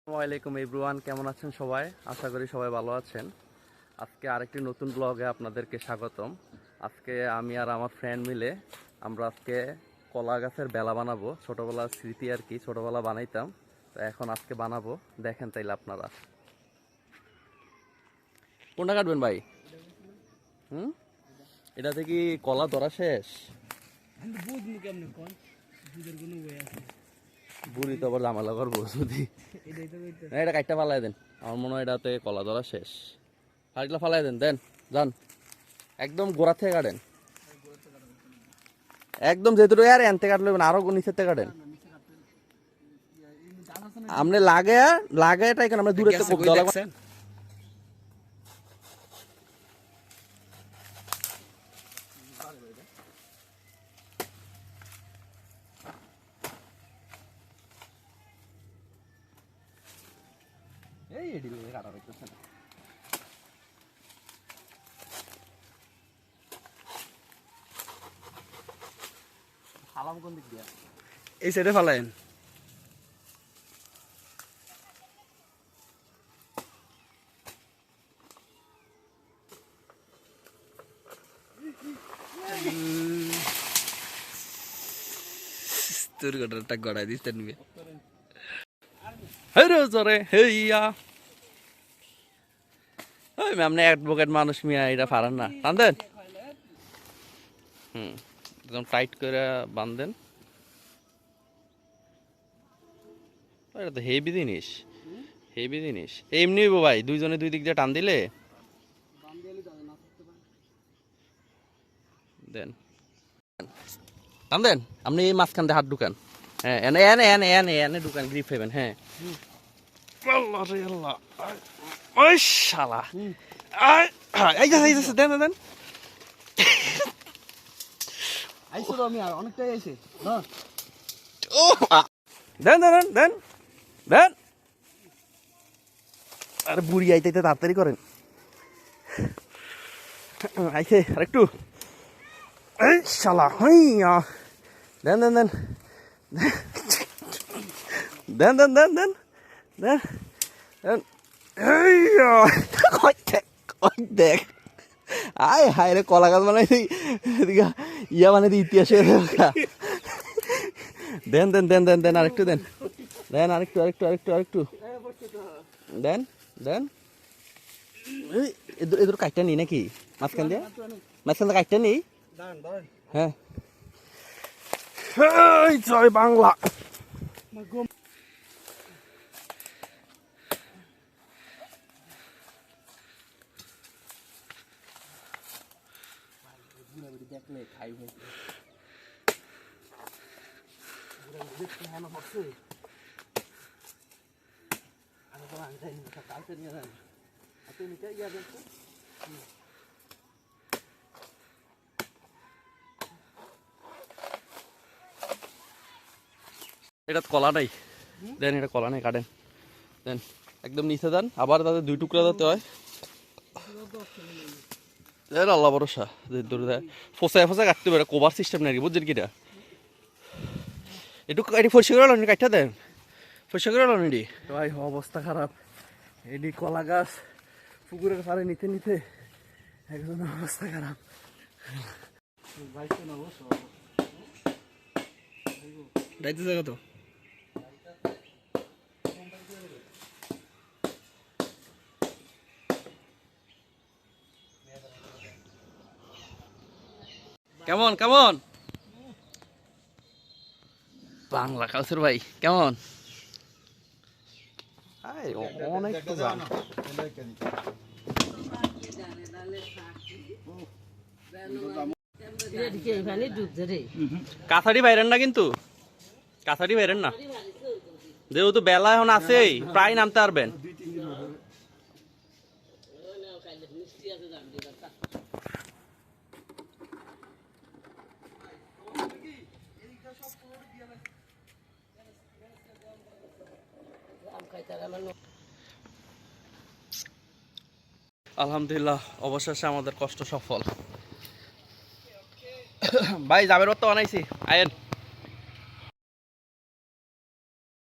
আসসালামু আলাইকুম এভরিওয়ান, কেমন আছেন সবাই? আশা করি সবাই ভালো আছেন। আজকে আরেকটি নতুন ব্লগে আপনাদেরকে স্বাগতম। আজকে আমি আর আমার ফ্রেন্ড মিলে আমরা আজকে কলা গাছের বেলা বানাবো। ছোটোবেলার স্মৃতি আর কি, ছোটোবেলা বানাইতাম, তো এখন আজকে বানাবো। দেখেন তাইলে আপনারা। কোনটা কাটবেন ভাই? এটাতে কি কলা ধরা শেষ? বুড়ি তো আবার জামালা করবো যদি। এটা কাটটা ফালাই দেন, আমার মনে হয় এটাতে কলা ধরা শেষ। হাড়িগুলো ফালাই দেন, দেন যান, একদম গোড়া থেকে কাটেন, একদম যেহেতু আর এনতে কাটলে আরো নিচের থেকে কাটেন। আপনি লাগে লাগে এটা এখানে আমরা দূরে খুব দলা এই এডি কাটা রাখতেছে না। ফালাম কোন দিক দিয়া? এই সাইডে ফালায়েন। তোর গড়াটা গড়াই দিতে নিবে। হেরে জরে হেইয়া ওই আপনি অ্যাডভোকেট মানুষ মিয়া, এটা পারেন না, টানদেন। একদম টাইট করে বাঁধেন। এটা তো হেভি জিনিস, হেভি জিনিস। এমনি ভাই দুইজনে দুই দিক দিয়ে টান দিলে দেন, টান দেন। আপনি এই মাঝখান দিয়ে হাত ঢুকান। হ্যাঁ, এনে এনে এনে এনে এনে ঢুকান, গ্রিপ হইবেন। হ্যাঁ, আল্লাহ রে আল্লাহ, ওই শালা এই যাচ্ছে, দেন দেন। আইসো তো আমি আর অনেকটাই আইছে না। ও দেন দেন দেন দেন। আরে বুড়ি আইতে তাড়াতাড়ি করেন। আইছে আরেকটু। এই শালা হইয়া, দেন দেন দেন দেন দেন দেন দেন দেন দেন। দেখ আয় হায় রে, কলা গাছ বানাই ইয়া মানে ইতিহাসে। দেন দেন দেন দেন দেন, আরেকটু দেন, দেন আরেকটু আরেকটু আরেকটু আরেকটু দেন দেন। এদের কাটটা নি নাকি মাঝখান দিয়ে? মাঝখান দিয়ে কাটটা নি। হ্যাঁ, জয় বাংলা। দেখলে খাই এটা কলা নাই, দেন এটা কলা নাই, কাটেন দেন, একদম নিচে দেন। আবার তাদের দুই টুকরা দিতে হয়। আল্লাহ ভরসা, ফোসায় ফোসায় কাটতে পারে, কোভার সিস্টেম নাকি, বুঝছেন কিটা? একটু এটি পরিষ্কার করে আনি, কাটটা দেন, পরিষ্কার করে আনি। এটি ভাই অবস্থা খারাপ। এটি কলা গাছ পুকুরের পাড়ে নিতে নিতে একদম অবস্থা খারাপ। যাইতেছে কত? কেমন কেমন বাংলা কাউসের ভাই কেমন? অনেক তো গান। কাছাড়ি বাইরেন না, কিন্তু কাছাড়ি বাইরেন না, যেহেতু বেলা এখন আছেই, প্রায় নামতে পারবেন। আলহামদুলিল্লাহ, অবশেষে আমাদের কষ্ট সফল। ভাই জাবের ভর্তা বানাইছি, আয়েন।